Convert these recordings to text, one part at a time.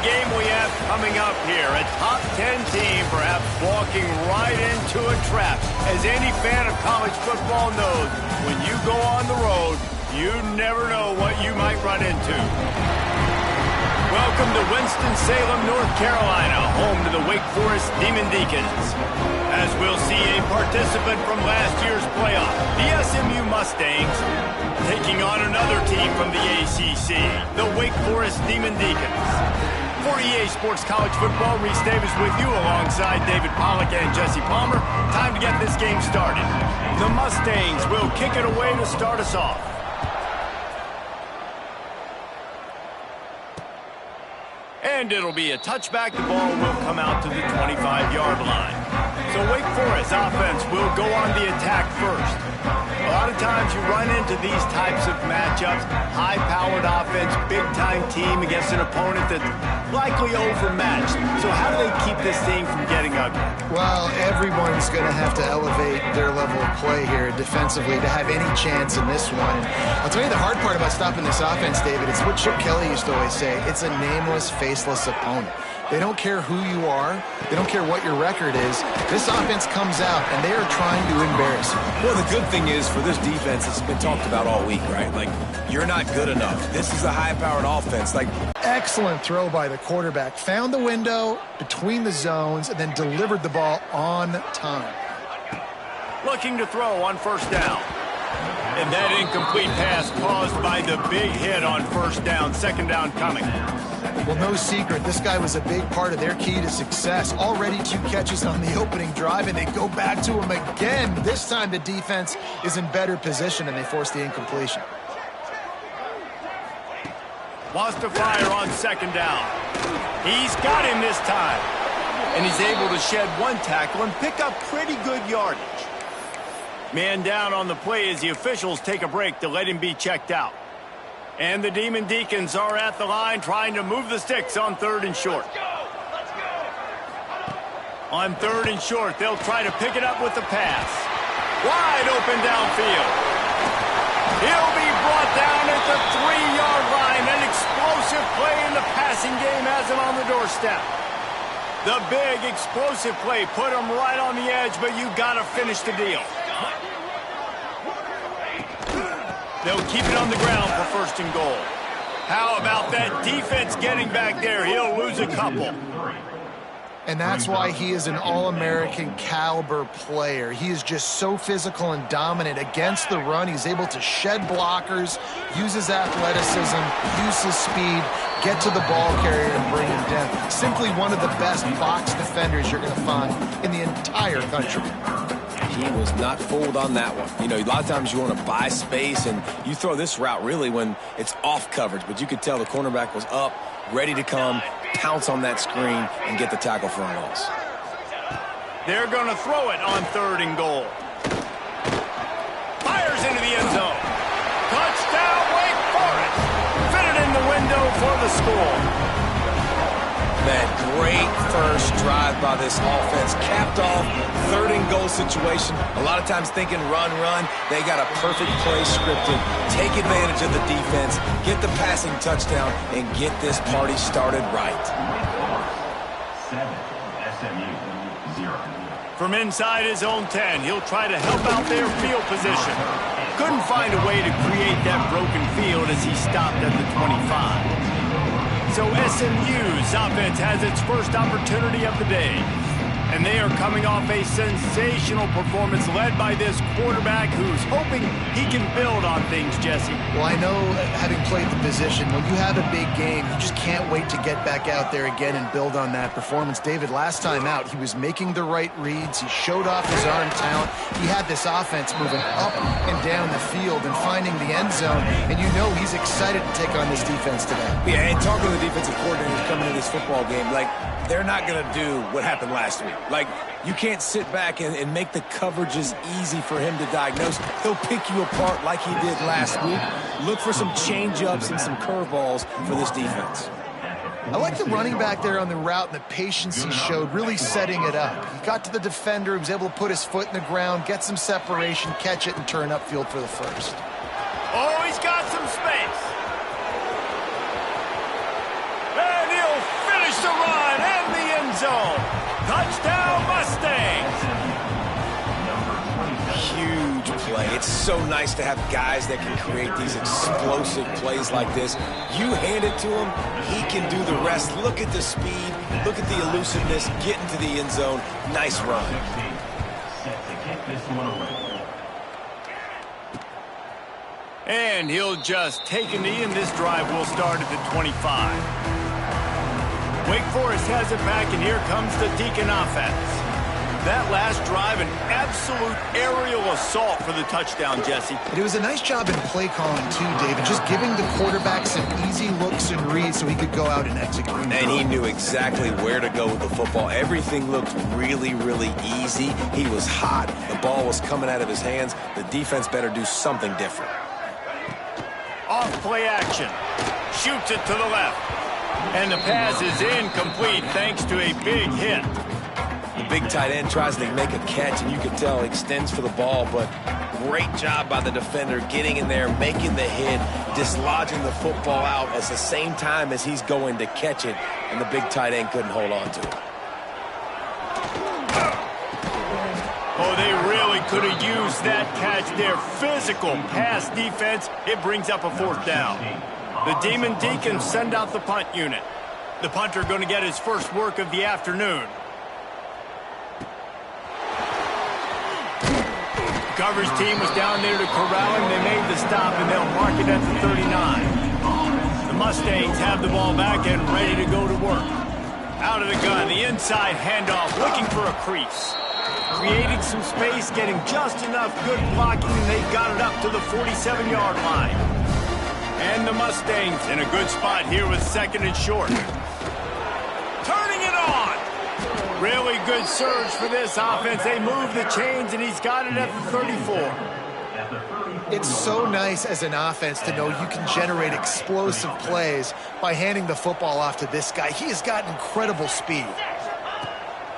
game we have coming up here. A top 10 team perhaps walking right into a trap. As any fan of college football knows, when you go on the road, you never know what you might run into. Welcome to Winston-Salem, North Carolina, home to the Wake Forest Demon Deacons. As we'll see a participant from last year's playoff, the SMU Mustangs, taking on another team from the ACC, the Wake Forest Demon Deacons. For EA Sports College Football, Reese Davis with you alongside David Pollack and Jesse Palmer. Time to get this game started. The Mustangs will kick it away to start us off. And it'll be a touchback. The ball will come out to the 25-yard line. So Wake Forest offense will go on the attack first. A lot of times you run into these types of matchups, high-powered offense, big-time team against an opponent that's likely overmatched. So how do they keep this thing from getting ugly? Well, everyone's going to have to elevate their level of play here defensively to have any chance in this one. And I'll tell you the hard part about stopping this offense, David, it's what Chip Kelly used to always say. It's a nameless, faceless opponent. They don't care who you are. They don't care what your record is. This offense comes out, and they are trying to embarrass you. Well, the good thing is for this defense, it's been talked about all week, right? Like, you're not good enough. This is a high-powered offense. Like, excellent throw by the quarterback. Found the window between the zones and then delivered the ball on time. Looking to throw on first down. And that incomplete pass caused by the big hit on first down. Second down coming. Well, no secret, this guy was a big part of their key to success. Already 2 catches on the opening drive, and they go back to him again. This time the defense is in better position, and they force the incompletion. Wants to fire on second down. He's got him this time. And he's able to shed 1 tackle and pick up pretty good yardage. Man down on the play as the officials take a break to let him be checked out. And the Demon Deacons are at the line trying to move the sticks on 3rd and short. On 3rd and short, they'll try to pick it up with the pass. Wide open downfield. He'll be brought down at the 3-yard line. An explosive play in the passing game has him on the doorstep. The big explosive play put him right on the edge, but you got to finish the deal. They'll keep it on the ground for 1st and goal. How about that defense getting back there? He'll lose a couple. And that's why he is an All-American caliber player. He is just so physical and dominant against the run. He's able to shed blockers, use his athleticism, use his speed, get to the ball carrier and bring him down. Simply one of the best box defenders you're going to find in the entire country. he was not fooled on that one. You know, a lot of times you want to buy space, and you throw this route really when it's off coverage, but you could tell the cornerback was up, ready to come, pounce on that screen, and get the tackle for a loss. They're going to throw it on 3rd and goal. Fires into the end zone. Touchdown, Wake Forest. Fitted in the window for the score. Man, great first drive by this offense. Capped off, 3rd and goal situation. A lot of times thinking run. They got a perfect play scripted. Take advantage of the defense, get the passing touchdown, and get this party started right. 7, SMU, 0. From inside his own 10, he'll try to help out their field position. Couldn't find a way to create that broken field as he stopped at the 25. So SMU's offense has its first opportunity of the day. And they are coming off a sensational performance led by this quarterback who's hoping he can build on things, Jesse. Well, I know, having played the position, when you have a big game, you just can't wait to get back out there again and build on that performance. David, last time out, he was making the right reads. He showed off his arm talent. He had this offense moving up and down the field and finding the end zone. And you know he's excited to take on this defense today. Yeah, and talking to the defensive coordinators coming into this football game, like, they're not going to do what happened last week. Like, you can't sit back and make the coverages easy for him to diagnose. He'll pick you apart like he did last week. Look for some change-ups and some curveballs for this defense. I like the running back there on the route and the patience he showed, really setting it up. He got to the defender, he was able to put his foot in the ground, get some separation, catch it, and turn upfield for the first. Oh, he's got some space. And he'll fit zone. Touchdown, Mustangs. Huge play. It's so nice to have guys that can create these explosive plays like this. You hand it to him, he can do the rest. Look at the speed. Look at the elusiveness. Get into the end zone. Nice run. Set to kick this one away. And he'll just take a knee, and this drive will start at the 25. Wake Forest has it back, and here comes the Deacon offense. That last drive, an absolute aerial assault for the touchdown, Jesse. It was a nice job in play calling, too, David, just giving the quarterback some easy looks and reads so he could go out and execute. And he knew exactly where to go with the football. Everything looked really, really easy. He was hot. The ball was coming out of his hands. The defense better do something different. Off play action. Shoots it to the left. And the pass is incomplete thanks to a big hit. The big tight end tries to make a catch, and you can tell he extends for the ball, but great job by the defender getting in there, making the hit, dislodging the football out at the same time as he's going to catch it, and the big tight end couldn't hold on to it. Oh, they really could have used that catch there. Physical pass defense. It brings up a fourth down. The Demon Deacons send out the punt unit. The punter going to get his first work of the afternoon. Coverage team was down there to corral him. They made the stop, and they'll mark it at the 39. The Mustangs have the ball back and ready to go to work. Out of the gun, the inside handoff, looking for a crease. Creating some space, getting just enough good blocking, and they got it up to the 47-yard line. And the Mustangs in a good spot here with second and short. Turning it on. Really good surge for this offense. They move the chains, and he's got it at the 34. It's so nice as an offense to know you can generate explosive plays by handing the football off to this guy. He has got incredible speed.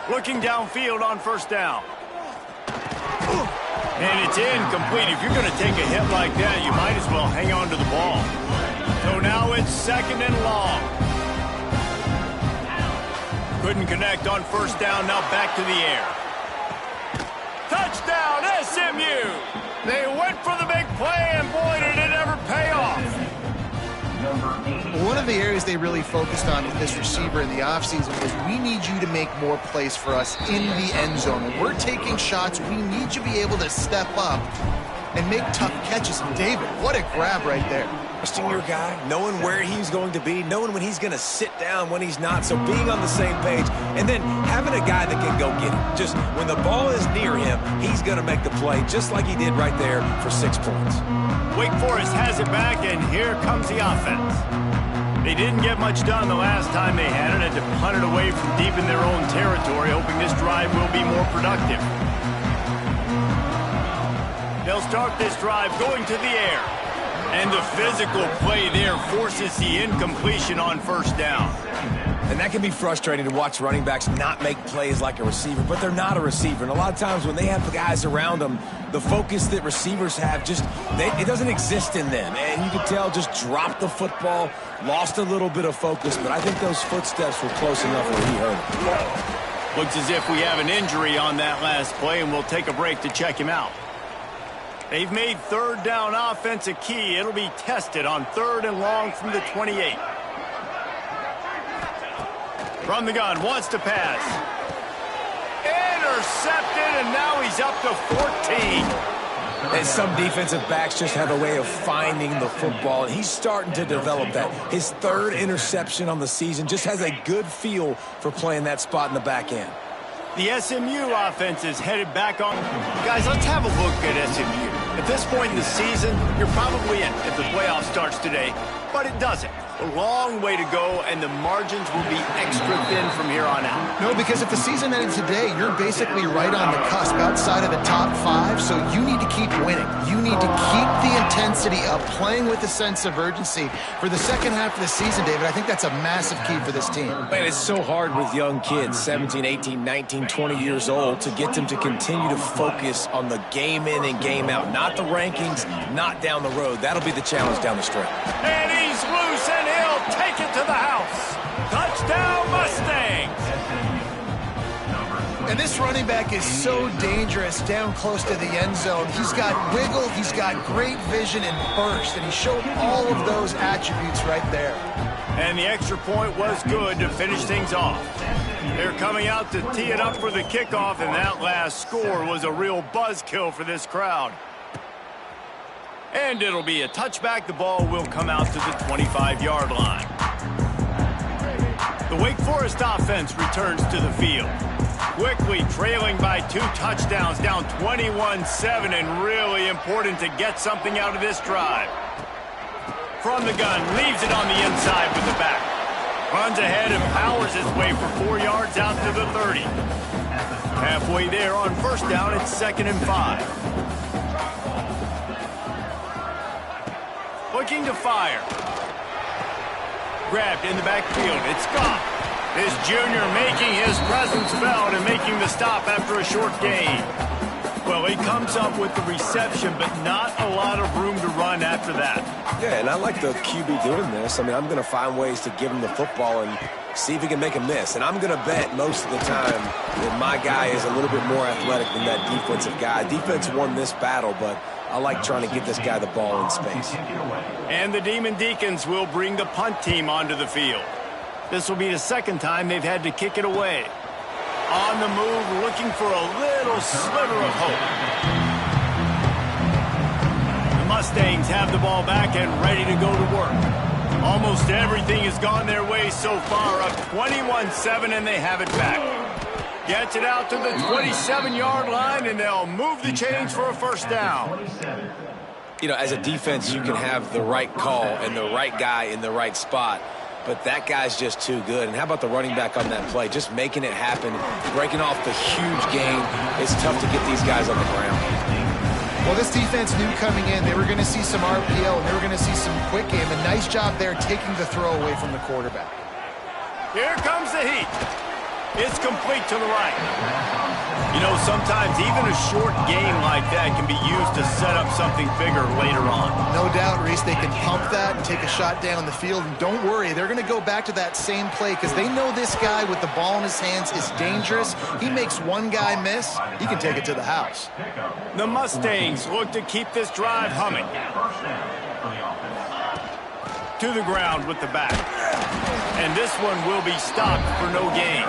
Looking downfield on first down. And it's incomplete. If you're going to take a hit like that, you might as well hang on to the ball. So now it's second and long. Couldn't connect on first down. Now back to the air. Touchdown, SMU! They went for the big play, and boy, did it ever pay off. One of the areas they really focused on with this receiver in the offseason was we need you to make more plays for us in the end zone. When we're taking shots, we need you to be able to step up and make tough catches. And David, what a grab right there. Trusting your guy, knowing where he's going to be, knowing when he's going to sit down, when he's not. So being on the same page, and then having a guy that can go get it. Just when the ball is near him, he's going to make the play just like he did right there for 6 points. Wake Forest has it back, and here comes the offense. They didn't get much done the last time they had it. Had to punt it away from deep in their own territory, hoping this drive will be more productive. They'll start this drive going to the air. And the physical play there forces the incompletion on first down. And that can be frustrating to watch running backs not make plays like a receiver, but they're not a receiver. And a lot of times when they have guys around them, the focus that receivers have it doesn't exist in them. And you can tell just dropped the football, lost a little bit of focus, but I think those footsteps were close enough where he hurt him. Looks as if we have an injury on that last play, and we'll take a break to check him out. They've made third down offense a key. It'll be tested on third and long from the 28. From the gun, wants to pass. Intercepted, and now he's up to 14. And some defensive backs just have a way of finding the football, and he's starting to develop that. His third interception on the season, just has a good feel for playing that spot in the back end. The SMU offense is headed back on. Guys, let's have a look at SMU. At this point in the season, you're probably in if the playoff starts today, but it doesn't. A long way to go, and the margins will be extra thin from here on out. No, because if the season ended today, you're basically right on the cusp outside of the top 5, so you need to keep winning. You need to keep the intensity up, playing with a sense of urgency. For the second half of the season, David, I think that's a massive key for this team. Man, it's so hard with young kids, 17, 18, 19, 20 years old, to get them to continue to focus on the game in and game out, not the rankings, not down the road. That'll be the challenge down the stretch. And he's loose, and he'll take it to the house. Touchdown, Mustangs! And this running back is so dangerous down close to the end zone. He's got wiggle, he's got great vision and burst, and he showed all of those attributes right there. And the extra point was good to finish things off. They're coming out to tee it up for the kickoff, and that last score was a real buzzkill for this crowd. And it'll be a touchback. The ball will come out to the 25-yard line. The Wake Forest offense returns to the field. Quickly trailing by 2 touchdowns, down 21-7, and really important to get something out of this drive. From the gun, leaves it on the inside with the back. Runs ahead and powers his way for 4 yards out to the 30. Halfway there on first down, it's 2nd and 5. Looking to fire. Grabbed in the backfield. It's Scott. This junior making his presence felt and making the stop after a short gain. Well, he comes up with the reception, but not a lot of room to run after that. Yeah, and I like the QB doing this. I mean, I'm going to find ways to give him the football and see if he can make a miss. And I'm going to bet most of the time that my guy is a little bit more athletic than that defensive guy. Defense won this battle, but I like trying to get this guy the ball in space. And the Demon Deacons will bring the punt team onto the field. This will be the 2nd time they've had to kick it away. On the move, looking for a little sliver of hope. The Mustangs have the ball back and ready to go to work. Almost everything has gone their way so far, up 21-7, and they have it back. Gets it out to the 27-yard line, and they'll move the chains for a first down. You know, as a defense, you can have the right call and the right guy in the right spot, but that guy's just too good. And how about the running back on that play? Just making it happen, breaking off the huge gain. It's tough to get these guys on the ground. Well, this defense knew coming in they were going to see some RPO and they were going to see some quick game. A nice job there taking the throw away from the quarterback. Here comes the heat. It's complete to the right. You know, sometimes even a short game like that can be used to set up something bigger later on. No doubt, Reese, they can pump that and take a shot down the field. And don't worry, they're going to go back to that same play because they know this guy with the ball in his hands is dangerous. He makes one guy miss, he can take it to the house. The Mustangs look to keep this drive humming. To the ground with the back. And this one will be stopped for no gain.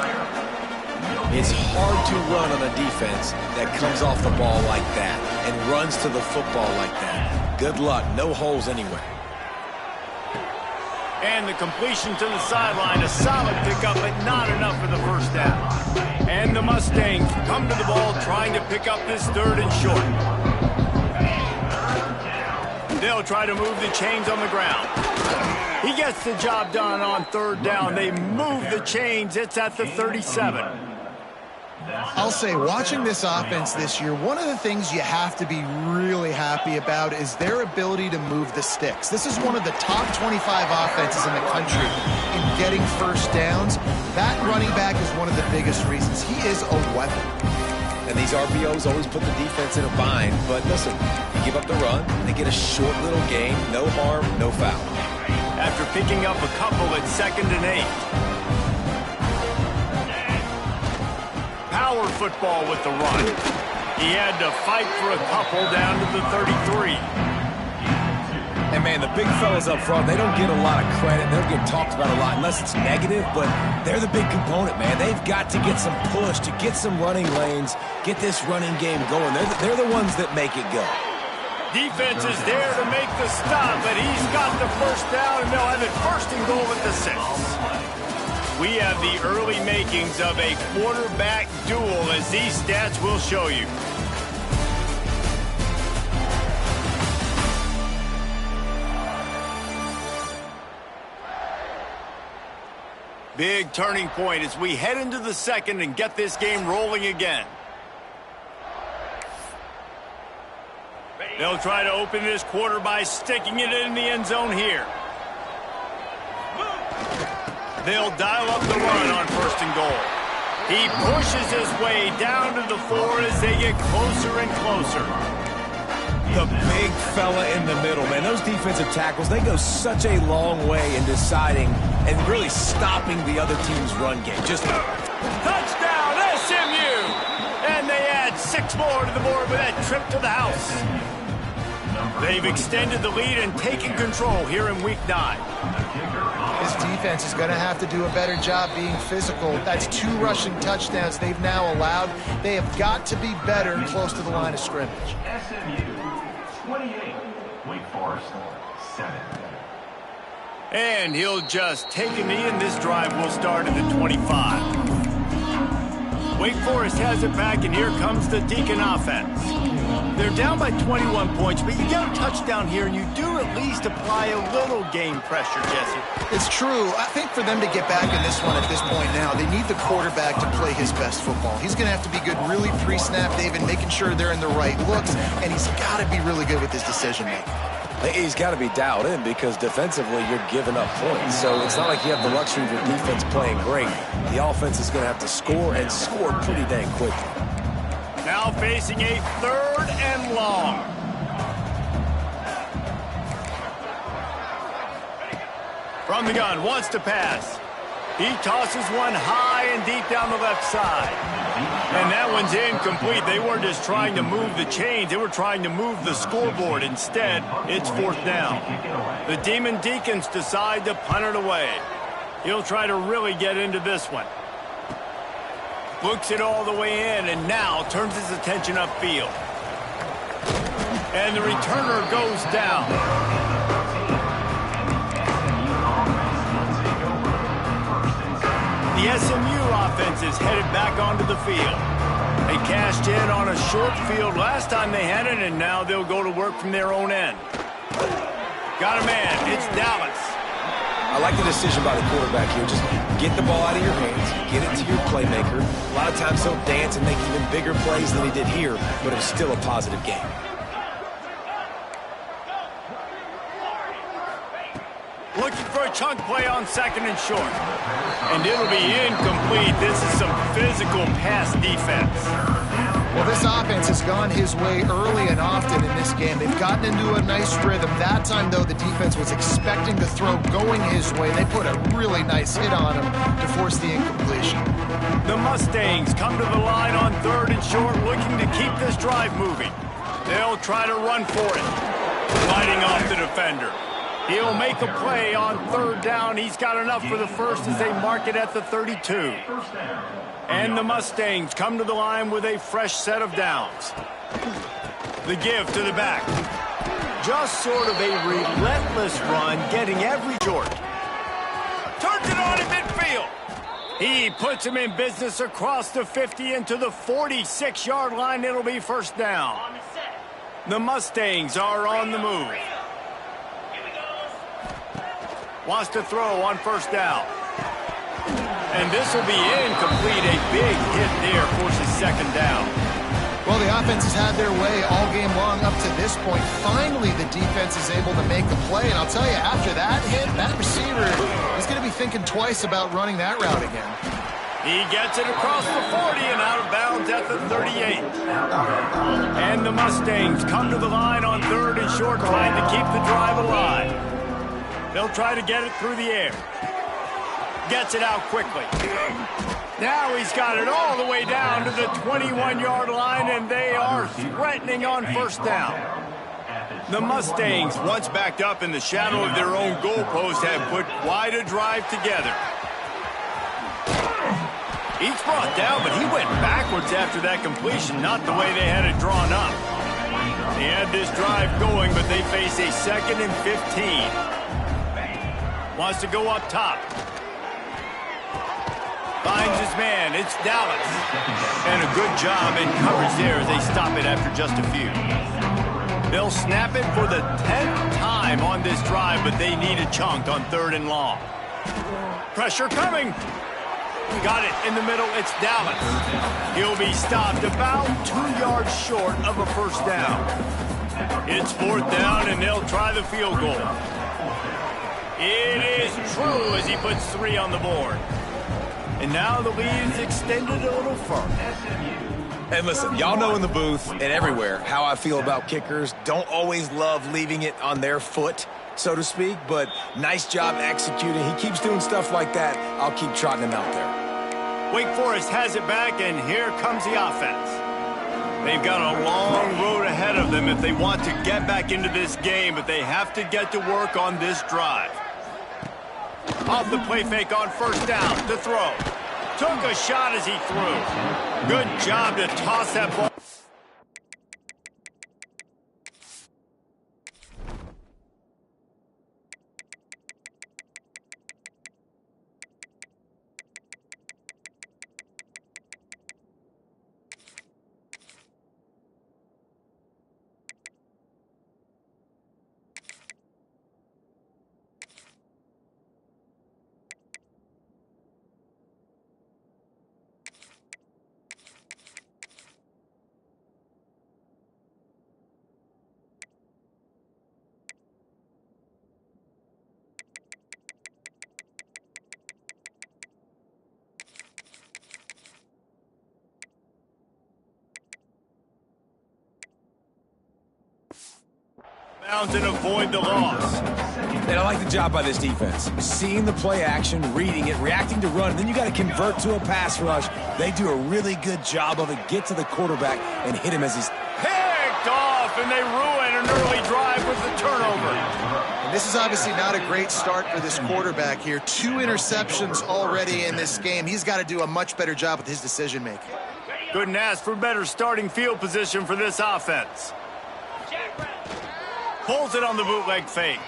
It's hard to run on a defense that comes off the ball like that and runs to the football like that. Good luck. No holes anywhere. And the completion to the sideline. A solid pickup, but not enough for the first down. And the Mustangs come to the ball trying to pick up this 3rd and short. They'll try to move the chains on the ground. He gets the job done on 3rd down. They move the chains. It's at the 37. I'll say, watching this offense this year, one of the things you have to be really happy about is their ability to move the sticks. This is one of the top 25 offenses in the country in getting first downs. That running back is one of the biggest reasons. He is a weapon. And these RPOs always put the defense in a bind. But listen, you give up the run, they get a short little gain, no harm, no foul. After picking up a couple at 2nd and 8. Power football with the run. He had to fight for a couple down to the 33. And, man, the big fellas up front, they don't get a lot of credit. They don't get talked about a lot unless it's negative, but they're the big component, man. They've got to get some push, to get some running lanes, get this running game going. They're the ones that make it go. Defense is there to make the stop, but he's got the first down, and they'll have it 1st and goal at the 6. We have the early makings of a quarterback duel, as these stats will show you. Big turning point as we head into the 2nd and get this game rolling again. They'll try to open this quarter by sticking it in the end zone here. They'll dial up the run on 1st and goal. He pushes his way down to the 4 as they get closer and closer. The big fella in the middle, man. Those defensive tackles, they go such a long way in deciding and really stopping the other team's run game. Just touchdown, SMU! more to the board with that trip to the house. They've extended the lead and taken control here in Week 9. His defense is going to have to do a better job being physical. That's 2 rushing touchdowns they've now allowed. They have got to be better close to the line of scrimmage. SMU 28, Wake Forest 7. And he'll just take a knee, and this drive will start at the 25. Wake Forest has it back, and here comes the Deacon offense. They're down by 21 points, but you get a touchdown here, and you do at least apply a little game pressure, Jesse. It's true. I think for them to get back in this one at this point now, they need the quarterback to play his best football. He's going to have to be good really pre-snap, David, making sure they're in the right looks, and he's got to be really good with his decision-making. He's got to be dialed in because defensively you're giving up points. So it's not like you have the luxury of your defense playing great. The offense is going to have to score and score pretty dang quickly. Now facing a 3rd and long. From the gun, wants to pass. He tosses one high and deep down the left side. And that one's incomplete. They weren't just trying to move the chains. They were trying to move the scoreboard. Instead, it's 4th down. The Demon Deacons decide to punt it away. He'll try to really get into this one. Books it all the way in and now turns his attention upfield. And the returner goes down. The SMU offense is headed back onto the field. They cashed in on a short field last time they had it, and now they'll go to work from their own end. Got a man. It's Dallas. I like the decision by the quarterback here. Just get the ball out of your hands, get it to your playmaker. A lot of times he'll dance and make even bigger plays than he did here, but it was still a positive game. Looking for a chunk play on 2nd and short. And it'll be incomplete. This is some physical pass defense. Well, this offense has gone his way early and often in this game. They've gotten into a nice rhythm. That time, though, the defense was expecting the throw going his way. They put a really nice hit on him to force the incompletion. The Mustangs come to the line on 3rd and short, looking to keep this drive moving. They'll try to run for it. Fighting off the defender. He'll make a play on 3rd down. He's got enough for the first as they mark it at the 32. And the Mustangs come to the line with a fresh set of downs. The give to the back. Just sort of a relentless run, getting every short. Turns it on in midfield. He puts him in business across the 50 into the 46-yard line. It'll be 1st down. The Mustangs are on the move. Wants to throw on 1st down. And this will be incomplete. A big hit there forces 2nd down. Well, the offense has had their way all game long up to this point. Finally, the defense is able to make a play. And I'll tell you, after that hit, that receiver is going to be thinking twice about running that route again. He gets it across the 40 and out of bounds at the 38. And the Mustangs come to the line on 3rd and short, trying to keep the drive alive. They'll try to get it through the air. Gets it out quickly. Now he's got it all the way down to the 21-yard line, and they are threatening on 1st down. The Mustangs, once backed up in the shadow of their own goalpost, have put quite a drive together. He's brought down, but he went backwards after that completion, not the way they had it drawn up. They had this drive going, but they face a 2nd and 15. Wants to go up top. Finds his man. It's Dallas. And a good job in coverage there as they stop it after just a few. They'll snap it for the 10th time on this drive, but they need a chunk on 3rd and long. Pressure coming. Got it in the middle. It's Dallas. He'll be stopped about 2 yards short of a 1st down. It's 4th down, and they'll try the field goal. It is true as he puts 3 on the board. And now the lead is extended a little further. And listen, y'all know in the booth and everywhere how I feel about kickers. Don't always love leaving it on their foot, so to speak, but nice job executing. He keeps doing stuff like that. I'll keep trotting him out there. Wake Forest has it back, and here comes the offense. They've got a long road ahead of them if they want to get back into this game, but they have to get to work on this drive. Off the play fake on first down to throw. Took a shot as he threw. Good job to toss that ball. And avoid the loss. And I like the job by this defense. Seeing the play action, reading it, reacting to run, then you got to convert to a pass rush. They do a really good job of it. Get to the quarterback and hit him as he's picked off, and they ruin an early drive with the turnover. And this is obviously not a great start for this quarterback here. 2 interceptions already in this game. He's got to do a much better job with his decision-making. Couldn't ask for better starting field position for this offense. Pulls it on the bootleg fake.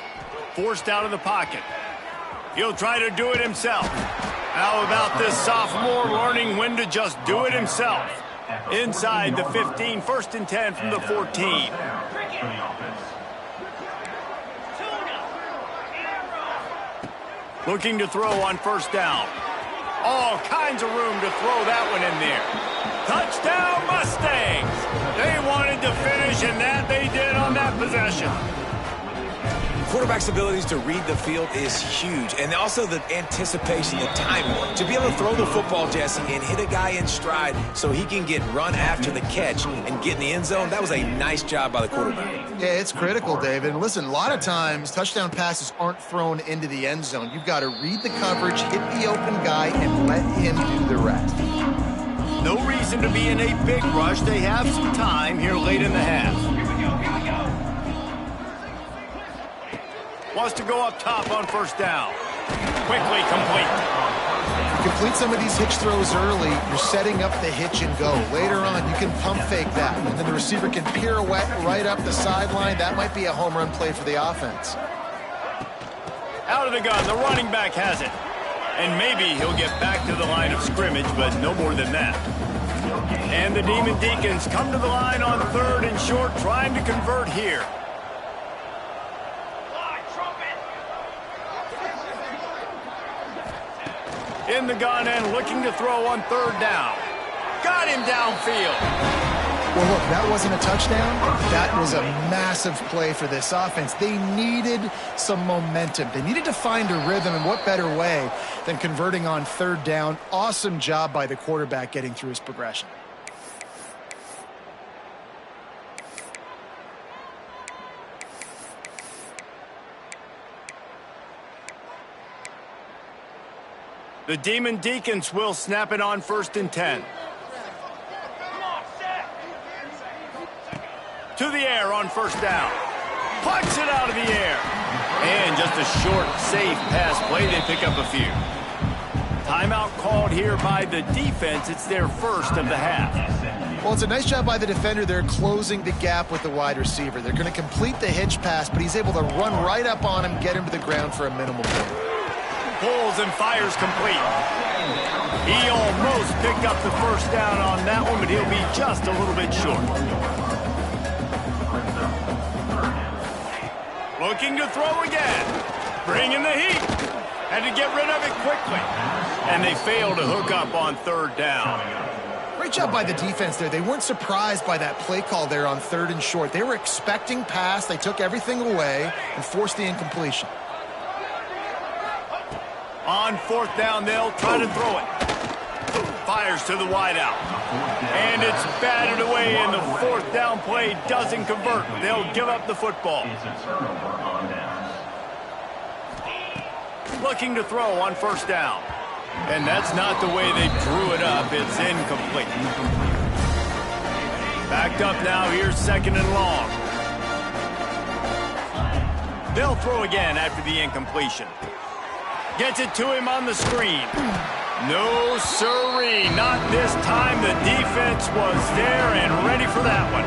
Forced out of the pocket. He'll try to do it himself. How about this sophomore learning when to just do it himself? Inside the 15, 1st and 10 from the 14. Looking to throw on first down. All kinds of room to throw that one in there. Touchdown Mustangs! They wanted to finish, and that they did on that possession. Quarterback's abilities to read the field is huge, and also the anticipation, the timing. To be able to throw the football, Jesse, and hit a guy in stride so he can get run after the catch and get in the end zone, that was a nice job by the quarterback. Yeah, it's critical, David. And listen, a lot of times touchdown passes aren't thrown into the end zone. You've got to read the coverage, hit the open guy, and let him do the rest. No reason to be in a big rush. They have some time here late in the half. Wants to go up top on first down. Quickly complete. If you complete some of these hitch throws early, you're setting up the hitch and go. Later on, you can pump fake that, and then the receiver can pirouette right up the sideline. That might be a home run play for the offense. Out of the gun, the running back has it. And maybe he'll get back to the line of scrimmage, but no more than that. And the Demon Deacons come to the line on 3rd and short, trying to convert here. In the gun and looking to throw on 3rd down. Got him downfield. Well, look, that wasn't a touchdown. That was a massive play for this offense. They needed some momentum. They needed to find a rhythm, and what better way than converting on 3rd down. Awesome job by the quarterback getting through his progression. The Demon Deacons will snap it on 1st and 10. To the air on first down. Pucks it out of the air. And just a short, safe pass play. They pick up a few. Timeout called here by the defense. It's their first of the half. Well, it's a nice job by the defender. They're closing the gap with the wide receiver. They're going to complete the hitch pass, but he's able to run right up on him, get him to the ground for a minimal gain. Pulls and fires complete. He almost picked up the first down on that one, but he'll be just a little bit short. Looking to throw again. Bringing the heat. Had to get rid of it quickly. And they fail to hook up on 3rd down. Great job by the defense there. They weren't surprised by that play call there on 3rd and short. They were expecting pass. They took everything away and forced the incompletion. On 4th down, they'll try to throw it. Fires to the wideout. And it's batted away, and the 4th down play doesn't convert. They'll give up the football. Looking to throw on 1st down. And that's not the way they drew it up. It's incomplete. Backed up now, here's 2nd and long. They'll throw again after the incompletion. Gets it to him on the screen. No siree, not this time. The defense was there and ready for that one.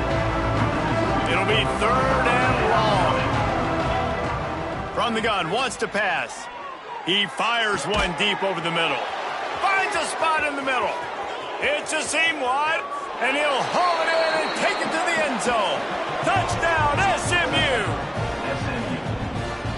It'll be 3rd and long. From the gun, wants to pass. He fires one deep over the middle. Finds a spot in the middle. It's a seam wide, and he'll haul it in and take it to the end zone. Touchdown, SMU!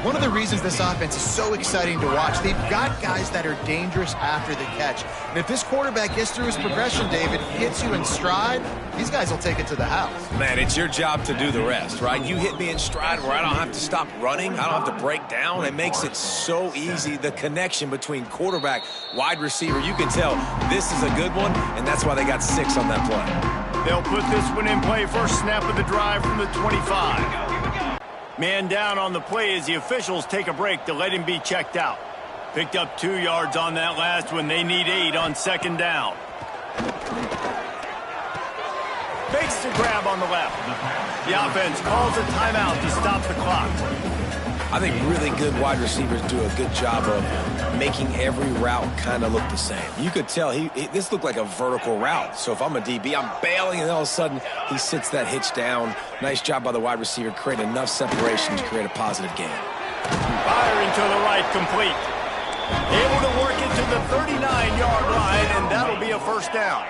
One of the reasons this offense is so exciting to watch, they've got guys that are dangerous after the catch. And if this quarterback gets through his progression, David, hits you in stride, these guys will take it to the house. Man, it's your job to do the rest, right? You hit me in stride where I don't have to stop running. I don't have to break down. It makes it so easy. The connection between quarterback, wide receiver, you can tell this is a good one, and that's why they got 6 on that play. They'll put this one in play, first snap of the drive from the 25. Man down on the play as the officials take a break to let him be checked out. Picked up 2 yards on that last one. They need 8 on 2nd down. Fakes the grab on the left. The offense calls a timeout to stop the clock. I think really good wide receivers do a good job of making every route kind of look the same. You could tell this looked like a vertical route. So if I'm a DB, I'm bailing, and all of a sudden he sits that hitch down. Nice job by the wide receiver, create enough separation to create a positive gain. Firing to the right, complete. Able to work it to the 39-yard line, and that'll be a first down.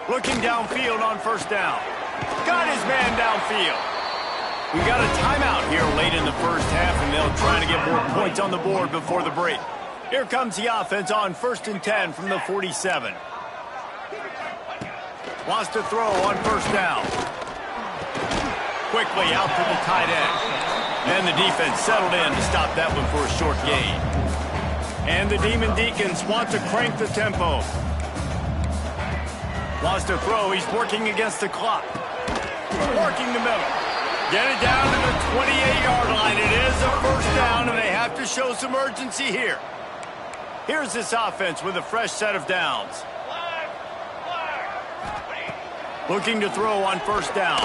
Looking downfield on first down. Got his man downfield. We got a timeout here late in the first half, and they'll try to get more points on the board before the break. Here comes the offense on 1st and 10 from the 47. Wants to throw on first down. Quickly out to the tight end. And the defense settled in to stop that one for a short gain. And the Demon Deacons want to crank the tempo. Wants to throw. He's working against the clock. Working the middle. Get it down to the 28-yard line. It is a first down, and they have to show some urgency here. Here's this offense with a fresh set of downs. Looking to throw on first down.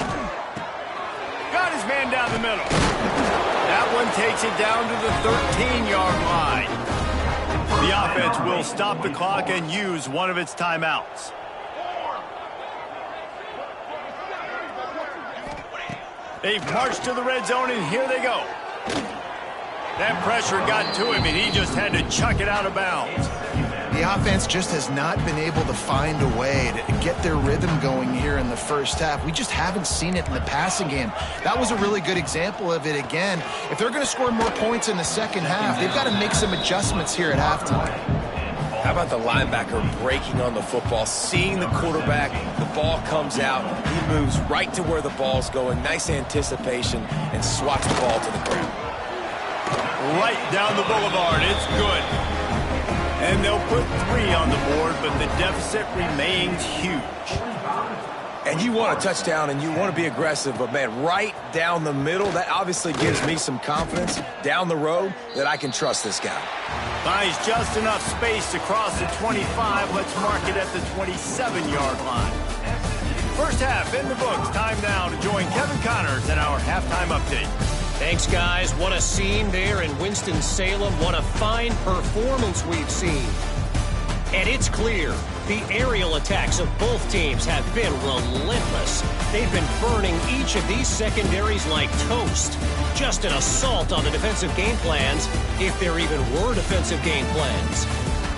Got his man down the middle. That one takes it down to the 13-yard line. The offense will stop the clock and use one of its timeouts. They've marched to the red zone, and here they go. That pressure got to him, and he just had to chuck it out of bounds. The offense just has not been able to find a way to get their rhythm going here in the first half. We just haven't seen it in the passing game. That was a really good example of it again. If they're going to score more points in the second half, they've got to make some adjustments here at halftime. How about the linebacker breaking on the football, seeing the quarterback, the ball comes out, he moves right to where the ball's going, nice anticipation, and swats the ball to the ground. Right down the boulevard, it's good. And they'll put 3 on the board, but the deficit remains huge. And you want a touchdown, and you want to be aggressive, but, man, right down the middle, that obviously gives me some confidence down the road that I can trust this guy. Buys just enough space to cross the 25. Let's mark it at the 27-yard line. First half in the books. Time now to join Kevin Connors in our halftime update. Thanks, guys. What a scene there in Winston-Salem. What a fine performance we've seen. And it's clear, the aerial attacks of both teams have been relentless. They've been burning each of these secondaries like toast. Just an assault on the defensive game plans, if there even were defensive game plans.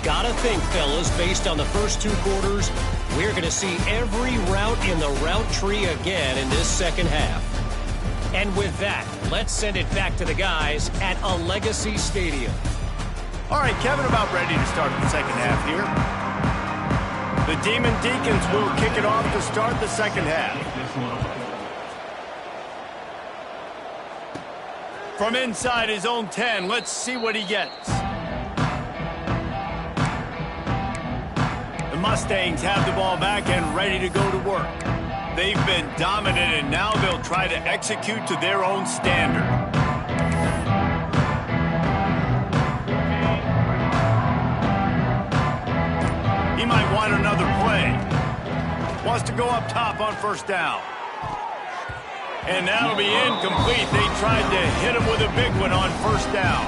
Gotta think, fellas, based on the first 2 quarters, we're going to see every route in the route tree again in this second half. And with that, let's send it back to the guys at a Legacy Stadium. All right, Kevin, about ready to start the second half here. The Demon Deacons will kick it off to start the second half. From inside his own 10, let's see what he gets. The Mustangs have the ball back and ready to go to work. They've been dominant, and now they'll try to execute to their own standard. He might want another play. Wants to go up top on first down. And that'll be incomplete. They tried to hit him with a big one on first down.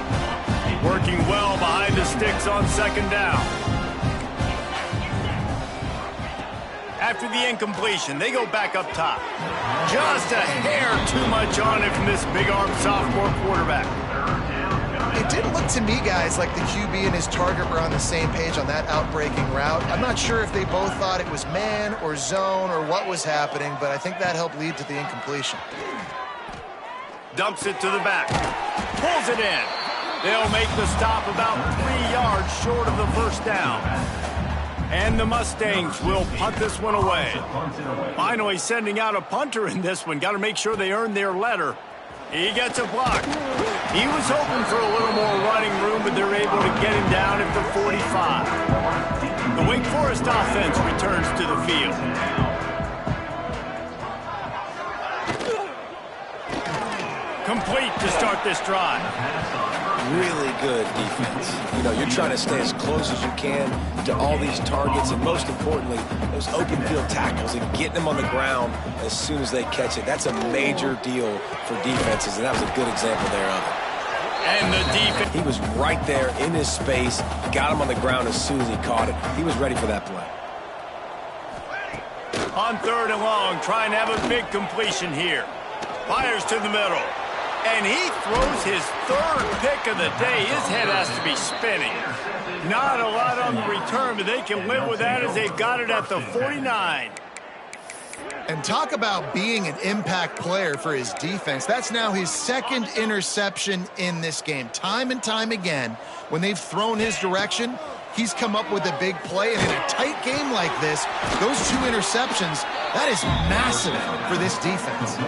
Working well behind the sticks on second down. After the incompletion, they go back up top. Just a hair too much on it from this big-armed sophomore quarterback. It did look to me, guys, like the QB and his target were on the same page on that outbreaking route. I'm not sure if they both thought it was man or zone or what was happening, but I think that helped lead to the incompletion. Dumps it to the back. Pulls it in. They'll make the stop about 3 yards short of the first down. And the Mustangs will punt this one away. Finally sending out a punter in this one. Got to make sure they earn their letter. He gets a block. He was hoping for a little more running room, but they're able to get him down at the 45. The Wake Forest offense returns to the field. Complete to start this drive. Really good defense. You know, you're trying to stay as close as you can to all these targets, and most importantly, those open field tackles and getting them on the ground as soon as they catch it. That's a major deal for defenses, and that was a good example there of it. And the defense. He was right there in his space, got him on the ground as soon as he caught it. He was ready for that play. On third and long, trying to have a big completion here. Fires to the middle. And he throws his third pick of the day. His head has to be spinning. Not a lot on the return, but they can live with that as they've got it at the 49. And talk about being an impact player for his defense. That's now his second interception in this game. Time and time again, when they've thrown his direction, he's come up with a big play. And in a tight game like this, those 2 interceptions, that is massive for this defense.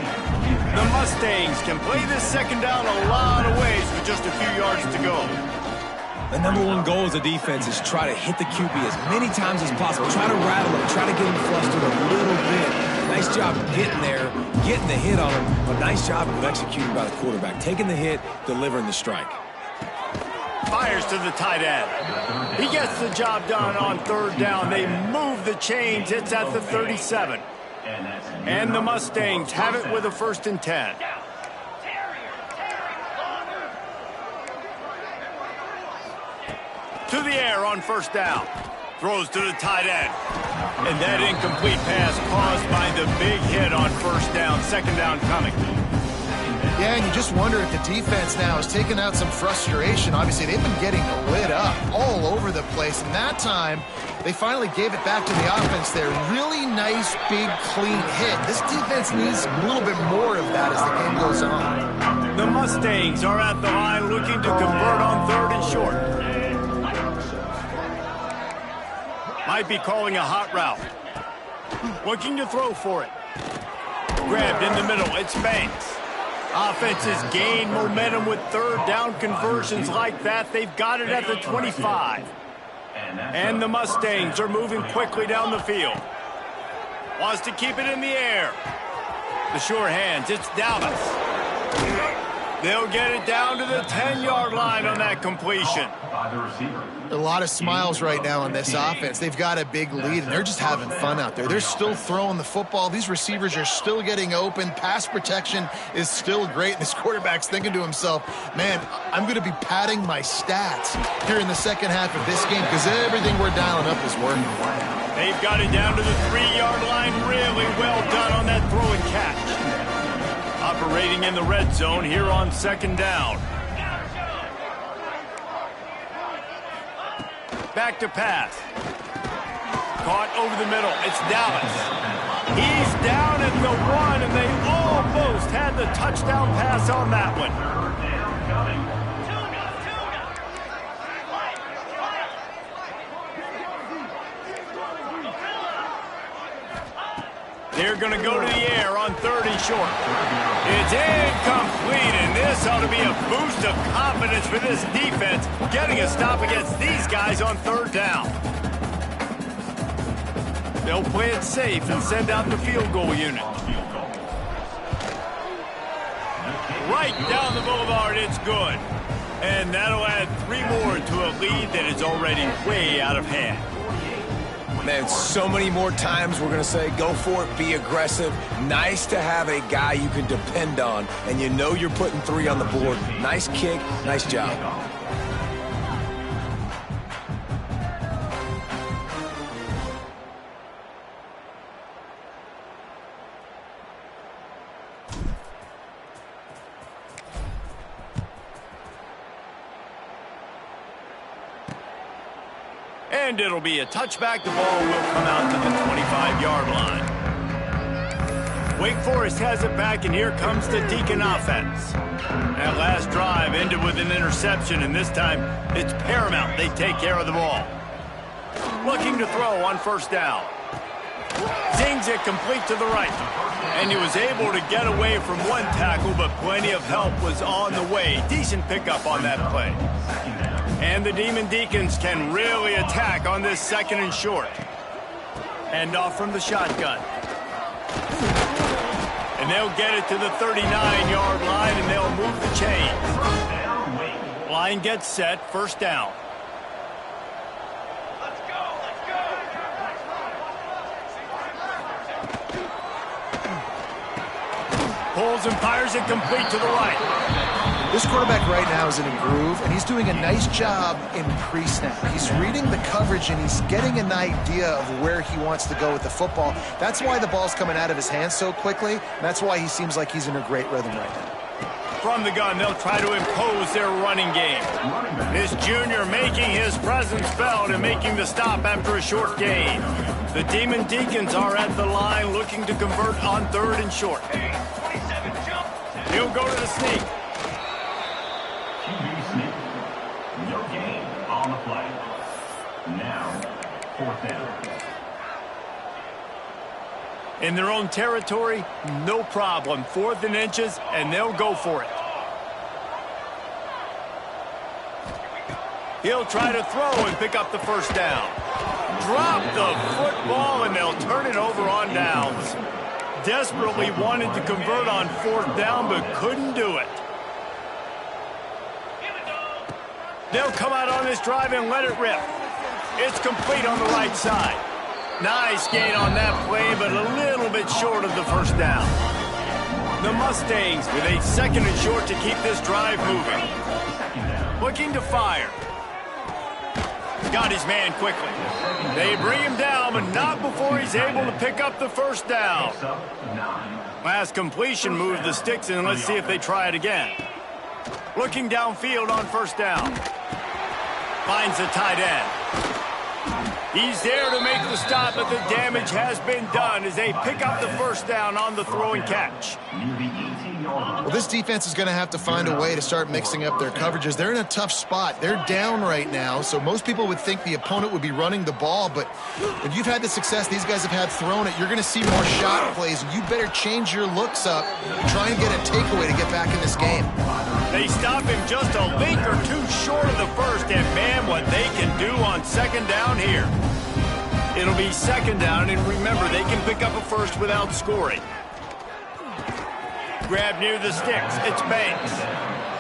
The Mustangs can play this second down a lot of ways with just a few yards to go. The number one goal as a defense is try to hit the QB as many times as possible. Try to rattle him. Try to get him flustered a little bit. Nice job getting there, getting the hit on him, but nice job of executing by the quarterback. Taking the hit, delivering the strike. Fires to the tight end. He gets the job done on third down. They move the chains. It's at the 37. And the Mustangs have it with a 1st and 10. To the air on first down. Throws to the tight end. And that incomplete pass caused by the big hit on first down. Second down coming. Yeah, and you just wonder if the defense now has taken out some frustration. Obviously, they've been getting lit up all over the place. And that time, they finally gave it back to the offense there. Really nice, big, clean hit. This defense needs a little bit more of that as the game goes on. The Mustangs are at the line looking to convert on third and short. Might be calling a hot route. Looking to throw for it. Grabbed in the middle. It's Banks. Offenses gain momentum with third down conversions like that. They've got it at the 25. And the Mustangs are moving quickly down the field. Wants to keep it in the air. The sure hands. It's Dallas. They'll get it down to the 10-yard line on that completion. A lot of smiles right now on this offense. They've got a big lead, and they're just having fun out there. They're still throwing the football. These receivers are still getting open. Pass protection is still great. This quarterback's thinking to himself, man, I'm going to be padding my stats here in the second half of this game because everything we're dialing up is working. They've got it down to the 3-yard line. Really well done on that throw and catch. Operating in the red zone here on second down. Back to pass. Caught over the middle. It's Dallas. He's down at the 1, and they almost had the touchdown pass on that one. They're going to go to the air on third and short. It's incomplete, and this ought to be a boost of confidence for this defense, getting a stop against these guys on third down. They'll play it safe and send out the field goal unit. Right down the boulevard, it's good. And that'll add 3 more to a lead that is already way out of hand. man, so many more times we're going to say, go for it, be aggressive. Nice to have a guy you can depend on, and you know you're putting 3 on the board. Nice kick, nice job. And it'll be a touchback. The ball will come out to the 25-yard line. Wake Forest has it back, and here comes the Deacon offense. That last drive ended with an interception, and this time it's paramount they take care of the ball. Looking to throw on first down. Zings it complete to the right. And he was able to get away from one tackle, but plenty of help was on the way. Decent pickup on that play. And the Demon Deacons can really attack on this 2nd and short. Hand off from the shotgun. And they'll get it to the 39-yard line, and they'll move the chains. Line gets set, first down. Let's go. Pulls and fires it complete to the right. This quarterback right now is in a groove, and he's doing a nice job in pre-snap. He's reading the coverage, and he's getting an idea of where he wants to go with the football. That's why the ball's coming out of his hands so quickly, and that's why he seems like he's in a great rhythm right now. From the gun, they'll try to impose their running game. This junior making his presence felt and making the stop after a short gain. The Demon Deacons are at the line looking to convert on 3rd and short. He'll go to the sneak. No gain on the play. Now, 4th down. In their own territory, no problem. 4th and inches, and they'll go for it. He'll try to throw and pick up the first down. Drop the football, and they'll turn it over on downs. Desperately wanted to convert on 4th down, but couldn't do it. They'll come out on this drive and let it rip. It's complete on the right side. Nice gain on that play, but a little bit short of the first down. The Mustangs with a 2nd and short to keep this drive moving. Looking to fire. Got his man quickly. They bring him down, but not before he's able to pick up the first down. Last completion moved the sticks, and let's see if they try it again. Looking downfield on first down. Finds the tight end. He's there to make the stop, but the damage has been done as they pick up the first down on the throw and catch. Well, this defense is going to have to find a way to start mixing up their coverages. They're in a tough spot. They're down right now, so most people would think the opponent would be running the ball, but if you've had the success these guys have had throwing it, you're going to see more shot plays, and you better change your looks up and try and get a takeaway to get back in this game. They stop him just a link or two short of the first, and man, what they can do on 2nd down here. It'll be 2nd down, and remember, they can pick up a first without scoring. Grab near the sticks. It's Banks.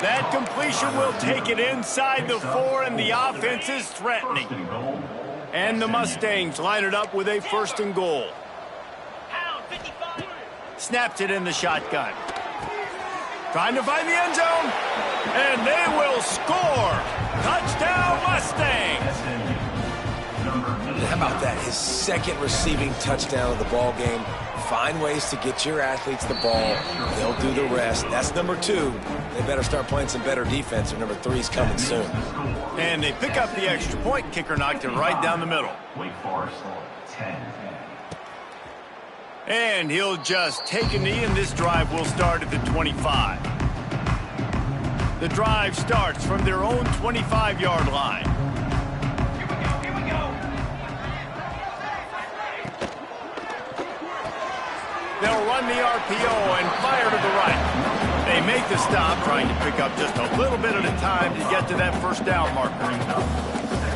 That completion will take it inside the 4, and the offense is threatening. And the Mustangs line it up with a 1st and goal. Snaps it in the shotgun. Trying to find the end zone, and they will score. Touchdown, Mustangs. How about that? His 2nd receiving touchdown of the ball game. Find ways to get your athletes the ball. They'll do the rest. That's number 2. They better start playing some better defense, or number 3's coming soon. And they pick up the extra point. Kicker knocked it right down the middle. Wake Forest, 10. And he'll just take a knee, and this drive will start at the 25. The drive starts from their own 25-yard line. Here we go. They'll run the RPO and fire to the right. They make the stop, trying to pick up just a little bit at a time to get to that first down marker.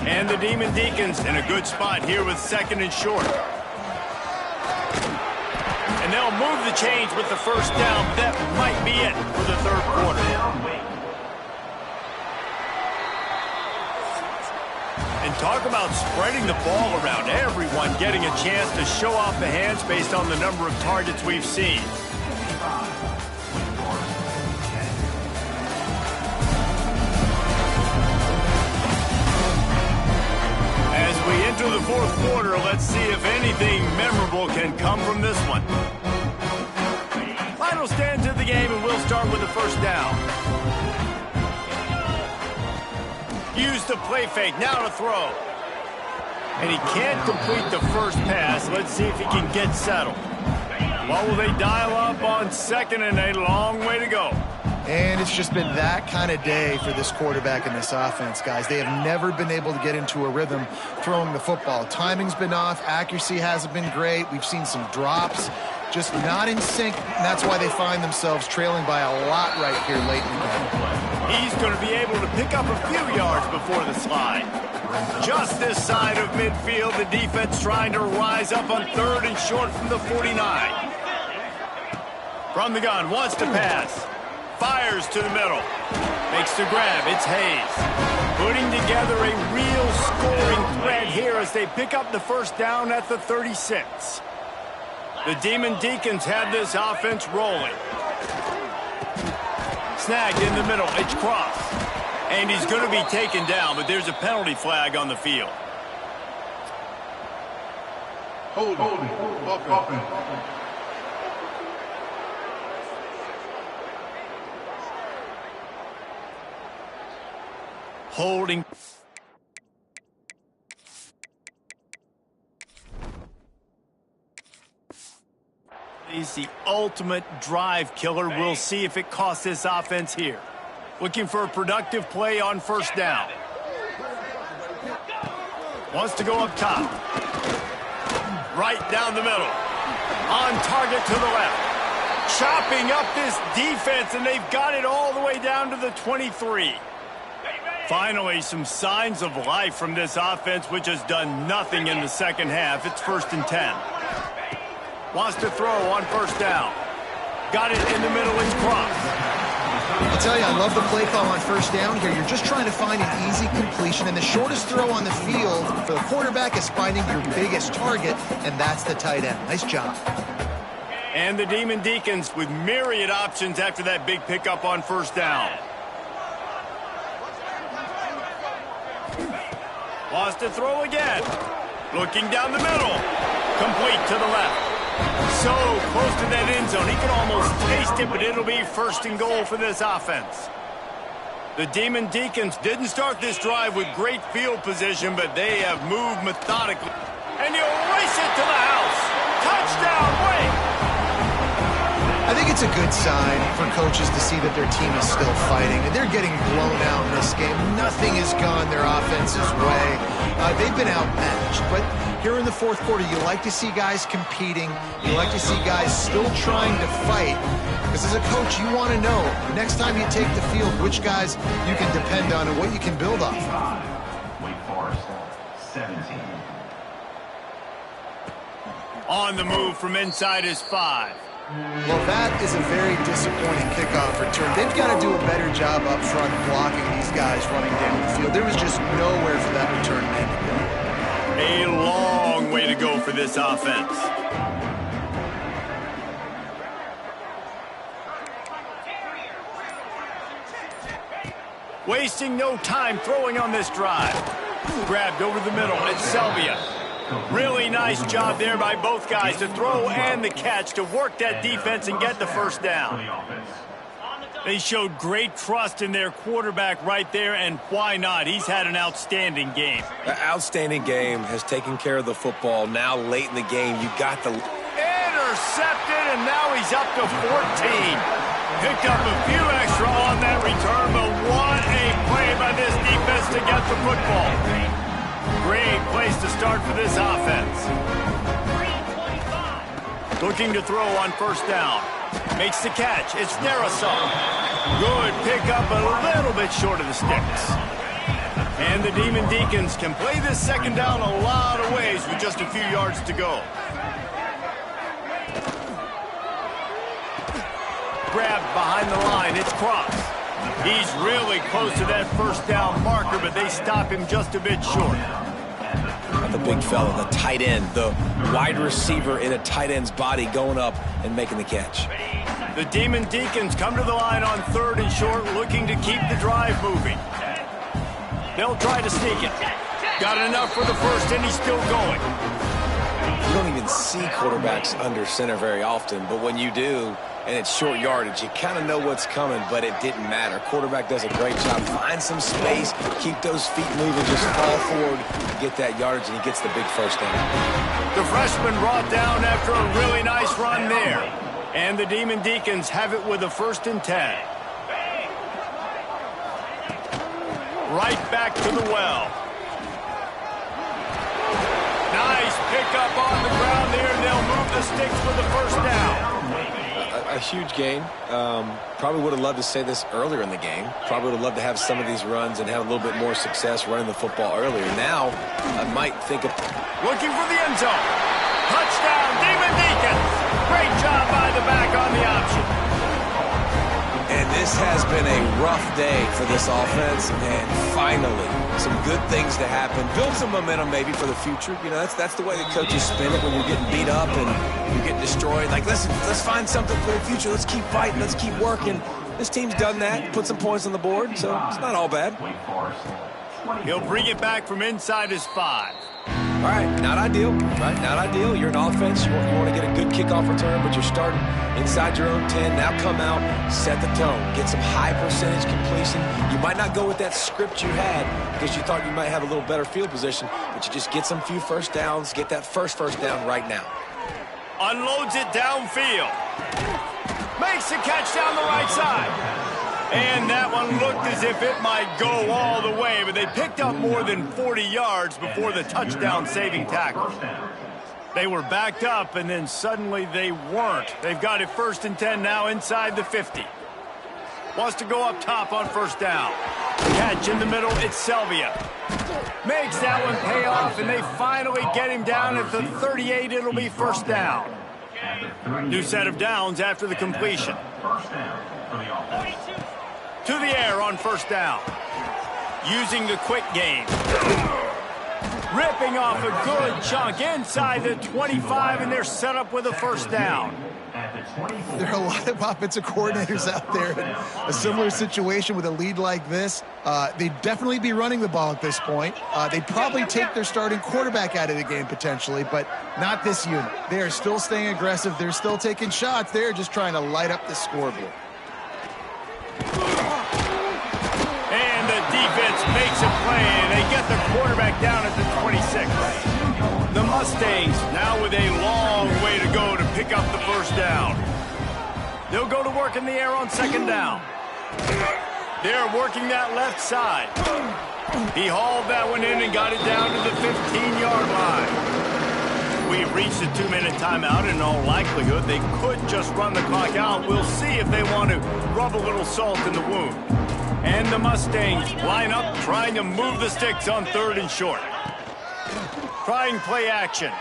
And the Demon Deacons in a good spot here with 2nd and short. And they'll move the chains with the first down. That might be it for the 3rd quarter. And talk about spreading the ball around. Everyone getting a chance to show off the hands based on the number of targets we've seen. As we enter the fourth quarter, let's see if anything memorable can come from this one. Final stands of the game, and we'll start with the first down. Use the play fake, now to throw. And he can't complete the first pass. Let's see if he can get settled. What will they dial up on second, and a long way to go. And it's just been that kind of day for this quarterback and this offense, guys. They have never been able to get into a rhythm throwing the football. Timing's been off. Accuracy hasn't been great. We've seen some drops. Just not in sync, and that's why they find themselves trailing by a lot right here late in the game. He's going to be able to pick up a few yards before the slide. Just this side of midfield, the defense trying to rise up on third and short from the 49. From the gun, wants to pass. Fires to the middle. Makes the grab. It's Hayes. Putting together a real scoring threat here as they pick up the first down at the 36. The Demon Deacons have this offense rolling. Snagged in the middle. It's Cross. And he's going to be taken down, but there's a penalty flag on the field. Holding. Holding. He's the ultimate drive killer. We'll see if it costs this offense here. Looking for a productive play on first down. Wants to go up top. Right down the middle. On target to the left. Chopping up this defense, and they've got it all the way down to the 23. Finally, some signs of life from this offense, which has done nothing in the second half. It's 1st and 10. Wants to throw on first down. Got it in the middle. It's Cross. I'll tell you, I love the play call on first down here. You're just trying to find an easy completion, and the shortest throw on the field for the quarterback is finding your biggest target, and that's the tight end. Nice job. And the Demon Deacons with myriad options after that big pickup on first down. Wants to throw again. Looking down the middle. Complete to the left. So close to that end zone. He can almost taste it, but it'll be 1st and goal for this offense. The Demon Deacons didn't start this drive with great field position, but they have moved methodically. And he'll race it to the house. Touchdown, Wake! I think it's a good sign for coaches to see that their team is still fighting, and they're getting blown out in this game. Nothing has gone their offense's way. They've been outmatched, but here in the fourth quarter, you like to see guys competing. You like to see guys still trying to fight, because as a coach, you want to know next time you take the field which guys you can depend on and what you can build off. Wake Forest, 17. On the move from inside his 5. Well, that is a very disappointing kickoff return. They've got to do a better job up front blocking these guys running down the field. There was just nowhere for that return man to go. A long way to go for this offense. Wasting no time throwing on this drive. Grabbed over the middle. It's Selvia. Really nice job there by both guys to throw and the catch to work that defense and get the first down. They showed great trust in their quarterback right there, and why not? He's had an outstanding game. The outstanding game has taken care of the football. Now late in the game, you got the... Intercepted, and now he's up to 14. Picked up a few extra on that return, but what a play by this defense to get the football. Great place to start for this offense. Looking to throw on first down. Makes the catch. It's Narasov. Good pickup, a little bit short of the sticks. And the Demon Deacons can play this second down a lot of ways with just a few yards to go. Grabbed behind the line. It's Cross. He's really close to that first down marker, but they stop him just a bit short. I the big fella, the tight end, the wide receiver in a tight end's body going up and making the catch. The Demon Deacons come to the line on 3rd and short, looking to keep the drive moving. They'll try to sneak it. Got enough for the first, and he's still going. You don't even see quarterbacks under center very often, but when you do, and it's short yardage, you kind of know what's coming, but it didn't matter. Quarterback does a great job. Find some space, keep those feet moving, just fall forward, get that yardage, and he gets the big first down. The freshman brought down after a really nice run there. And the Demon Deacons have it with a 1st and 10. Right back to the well. Nice pickup on the ground there, and they'll move the sticks with the first down. A huge gain. Probably would have loved to say this earlier in the game. Probably would have loved to have some of these runs and have a little bit more success running the football earlier. Now, I might think of... Looking for the end zone. Touchdown, Demon Deacons. Great job by the back on the option. And this has been a rough day for this offense, and finally, some good things to happen. Build some momentum maybe for the future. You know, that's the way the coaches spin it when you're getting beat up and you're getting destroyed. Like, listen, let's find something for the future. Let's keep fighting. Let's keep working. This team's done that, put some points on the board, so it's not all bad. He'll bring it back from inside his 5. All right, not ideal, right? Not ideal. You're an offense. You want to get a good kickoff return, but you're starting inside your own 10. Now come out, set the tone. Get some high percentage completion. You might not go with that script you had because you thought you might have a little better field position, but you just get some few first downs, get that first down right now. Unloads it downfield. Makes the catch down the right side. And that one looked as if it might go all the way, but they picked up more than 40 yards before the touchdown-saving tackle. They were backed up, and then suddenly they weren't. They've got it 1st and 10 now inside the 50. Wants to go up top on 1st down. Catch in the middle, it's Selvia. Makes that one pay off, and they finally get him down at the 38. It'll be 1st down. New set of downs after the completion. To the air on 1st down. Using the quick game. Ripping off a good chunk inside the 25, and they're set up with a 1st down. There are a lot of offensive coordinators out there in a similar situation with a lead like this. They'd definitely be running the ball at this point. They'd probably take their starting quarterback out of the game potentially, but not this unit. They are still staying aggressive. They're still taking shots. They're just trying to light up the scoreboard. And the defense makes a play, and they get the quarterback down at the 26. The Mustangs now with a long way to go to pick up the 1st down. They'll go to work in the air on 2nd down. They're working that left side. He hauled that one in and got it down to the 15-yard line. We've reached a 2-minute timeout. In all likelihood, they could just run the clock out. We'll see if they want to rub a little salt in the wound. And the Mustangs line up, trying to move the sticks on 3rd and short. Trying play action.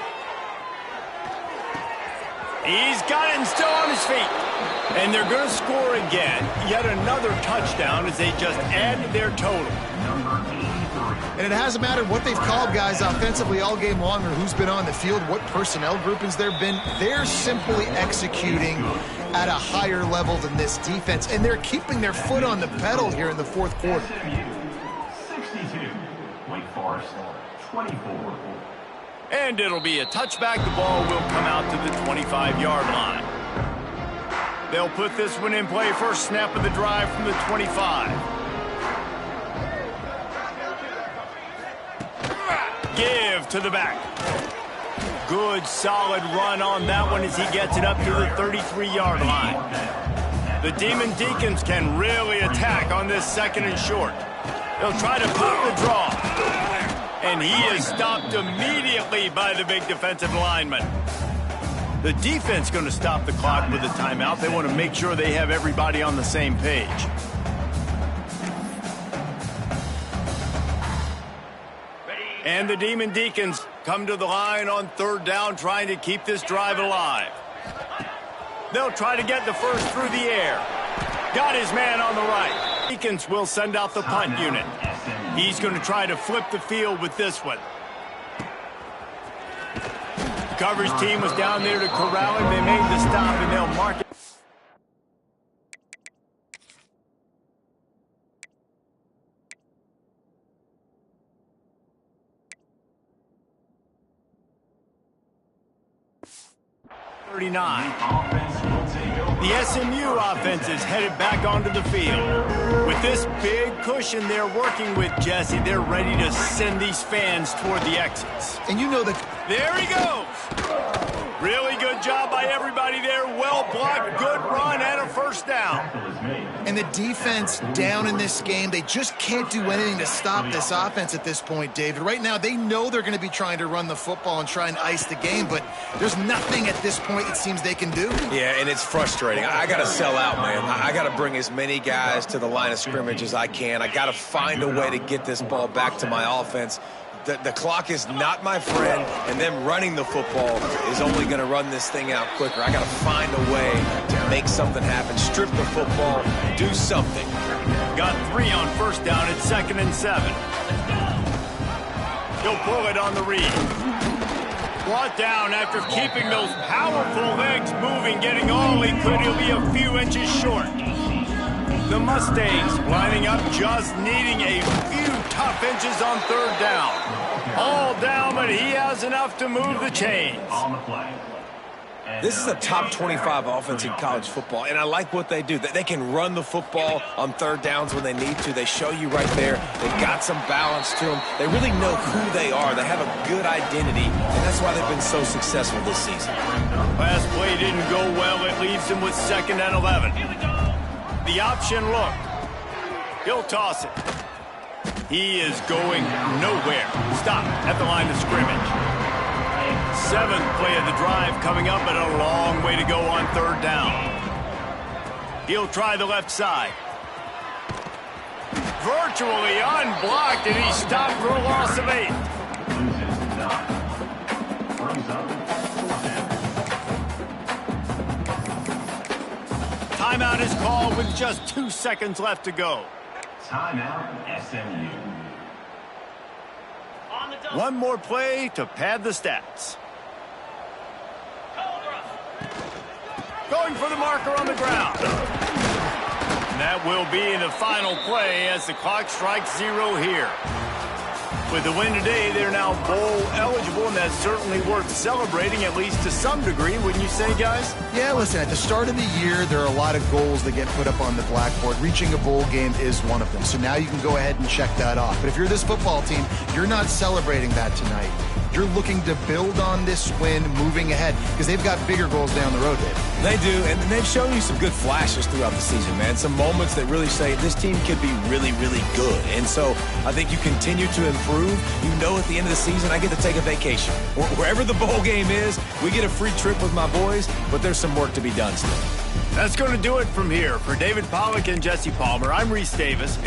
He's got it and still on his feet. And they're going to score again. Yet another touchdown as they just added their total. And it hasn't mattered what they've called guys offensively all game long or who's been on the field, what personnel groupings there have been. They're simply executing at a higher level than this defense, and they're keeping their foot on the pedal here in the 4th quarter. 62, Wake Forest, 24. And it'll be a touchback. The ball will come out to the 25-yard line. They'll put this one in play. First snap of the drive from the 25. Give to the back. Good, solid run on that one as he gets it up to the 33-yard line. The Demon Deacons can really attack on this 2nd and short. They'll try to pop the draw. And he is stopped immediately by the big defensive lineman. The defense going to stop the clock with a timeout. They want to make sure they have everybody on the same page. And the Demon Deacons come to the line on 3rd down, trying to keep this drive alive. They'll try to get the first through the air. Got his man on the right. Deacons will send out the punt unit. He's going to try to flip the field with this one. coverage team was down there to corral him. They made the stop, and they'll mark it. The SMU offense is headed back onto the field. With this big cushion they're working with, Jesse, they're ready to send these fans toward the exits. And you know that... There he goes! Really good job by everybody there. Well blocked, good run, and a first down. And the defense down in this game, they just can't do anything to stop this offense at this point, David. Right now, they know they're going to be trying to run the football and try and ice the game, but there's nothing at this point it seems they can do. Yeah, and it's frustrating. I got to sell out, man. I got to bring as many guys to the line of scrimmage as I can. I got to find a way to get this ball back to my offense. The clock is not my friend, and them running the football is only going to run this thing out quicker. I got to find a way to make something happen, strip the football, do something. Got 3 on first down at 2nd and 7. He'll pull it on the read. Brought down after keeping those powerful legs moving, getting all he could. He'll be a few inches short. The Mustangs lining up, just needing a few tough inches on 3rd down. All down, but he has enough to move the chains. This is a top 25 offense in college football, and I like what they do. They can run the football on 3rd downs when they need to. They show you right there. They've got some balance to them. They really know who they are. They have a good identity, and that's why they've been so successful this season. Last play didn't go well. It leaves him with 2nd and 11. The option look. He'll toss it. He is going nowhere. Stop at the line of scrimmage. 7th play of the drive coming up, but a long way to go on 3rd down. He'll try the left side. Virtually unblocked, and he's stopped for a loss of 8. Timeout is called with just 2 seconds left to go. Timeout, SMU. One more play to pad the stats. Going for the marker on the ground. And that will be the final play as the clock strikes 0 here. With the win today, they're now bowl eligible, and that's certainly worth celebrating, at least to some degree, wouldn't you say, guys? Yeah, listen, at the start of the year, there are a lot of goals that get put up on the blackboard. Reaching a bowl game is one of them. So now you can go ahead and check that off. But if you're this football team, you're not celebrating that tonight. You're looking to build on this win moving ahead because they've got bigger goals down the road, Dave. They do, and they've shown you some good flashes throughout the season, man. Some moments that really say this team could be really, really good. And so I think you continue to improve. You know at the end of the season, I get to take a vacation. Wherever the bowl game is, we get a free trip with my boys, but there's some work to be done still. That's going to do it from here. For David Pollack and Jesse Palmer, I'm Reese Davis.